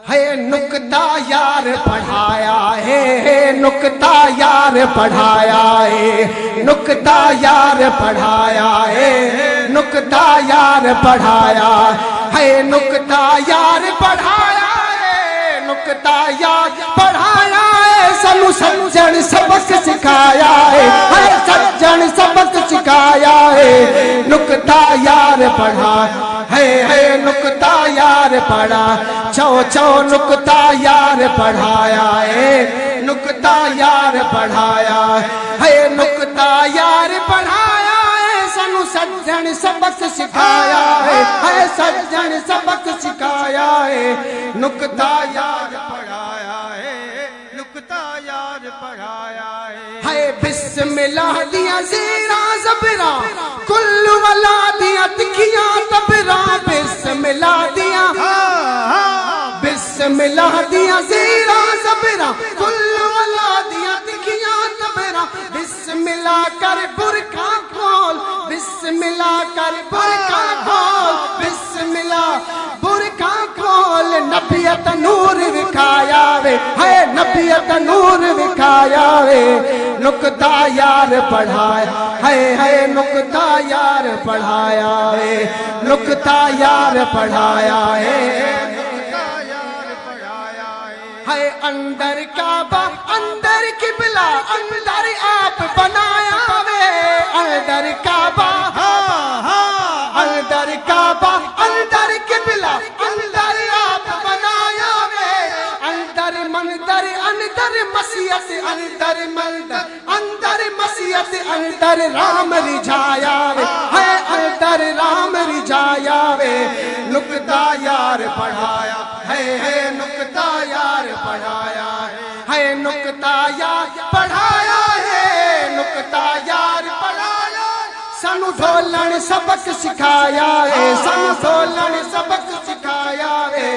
है नुक्ता यार पढ़ाया है, नुक्ता यार पढ़ाया है, नुक्ता यार पढ़ाया है, नुक्ता यार पढ़ाया है, नुक्ता यार पढ़ाया है, नुक्ता यार पढ़ाया है, सानू सज्जन सबक सिखाया है, सज्जन सबक सिखाया है, नुक्ता यार पढ़ा है, नुक्ता यार पढ़ा, चौ चौ नुक्ता यार पढ़ाया है, नुक्ता यार पढ़ाया है, नुक्ता यार पढ़ाया है, सानू सज्जन सबक सिखाया है, सज्जन सबक सिखाया है, नुक्ता यार पढ़ाया है, नुक्ता यार पढ़ाया है, बिस्मिल्लाह दिया ज़ीरा ज़बरा कुल्लु वला दिया तिखियां तबरा, बिस्मिल्लाह दिया बिस्मिल्लाह दिया ज़ीरा ज़बरा कुल्लु वला दिया तिखियां तबरा, बिस्मिल्लाह कर बुरका खोल, बिस्मिल्लाह कर बुरका खोल, बिस्मिल्लाह बुरका खोल, नबियत नूर विखाया वे, है नबियत नूर विखाया वे, नुक्ता यार पढ़ाया है, नुक्ता यार पढ़ाया है, नुक्ता यार पढ़ाया है, नुक्ता यार पढ़ाया है, अंदर काबा अंदर किबला अंदर आप बनाया वे, अंदर काबा अंदर काबा अंदर किबला अंदर आप बनाया वे, अंदर मंदर अंदर मसीहत अंदर मंदर अंदर मसीहत अंदर राम रिझाया वे, है अंदर राम रिझाया वे, नुक्ता यार पढ़ाया है, नुक्ता यार पढ़ाया है, नुक्ता यार पढ़ाया है, नुक्ता यार पढ़ाया, सानू ढोलन सबक सिखाया है, सानू ढोलन सबक सिखाया है,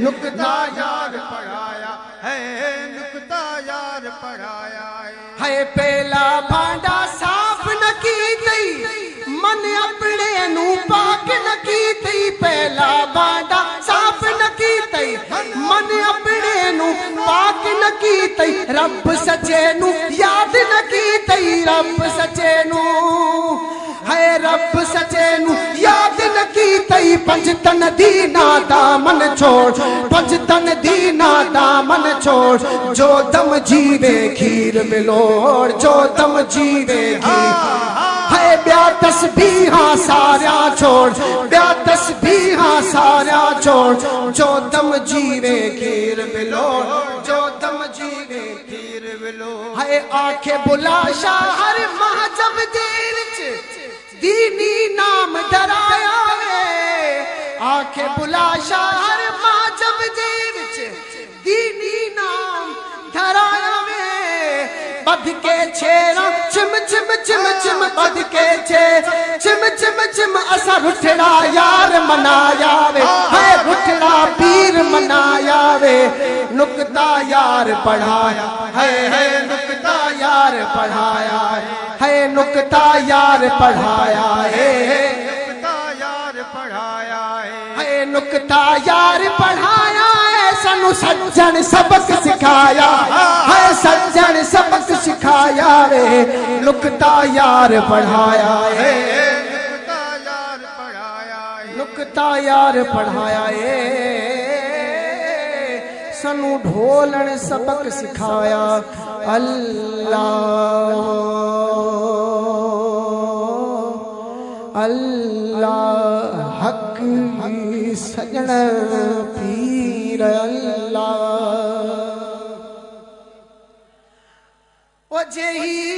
नुक्ता यार पढ़ाया है, नुक्ता यार पढ़ाया है, पहला भांडा साफ न की तई, मन अपने नू पाक न की तई, पहला भांडा साफ न की तई, मन अपने नू पाक न की तई, रब सचे नू याद न की तई, रब सचे नू है, रब सचे नू याद न की तई, पंजतन दीना दामन छोड़, पंजतन दीना दामन छोड़, जो दम जीवे खीर मिलोड़, जो दम जीवे खीर है, ब्या तस्बीहा सारा छोड़, ब्या तस्बीहा सारा छोड़, जो दम जीवे खीर मिलोड़, जो दम जीवे खीर मिलोड़, है आंखें बुला शाहर महजब देर दीनी नाम डराया वे, आंखें बुला शाहर महजब देर दीनी नाम डराया वे, बद के छेरा चिम चिम चिम चिम, बद के छे चिम चिम चिम, असा रुठड़ा यार मनाया वे, है रुठड़ा पीर मनाया वे, नुक्ता यार पढ़ाया है, नुक्ता यार पढ़ाया है, नुक्ता यार पढ़ाया है, नुक्ता यार पढ़ाया है, नुक्ता यार पढ़ाया है, सानू सज्जन सबक सिखाया है, सज्जन सबक सिखाया रे, नुक्ता यार पढ़ाया है, नुक्ता यार पढ़ाया है, नुक्ता यार पढ़ाया है, सानू ढोलन सबक सिखाया, अल्लाह अल्लाह हक सजन पीर अल्लाह, ओ जेही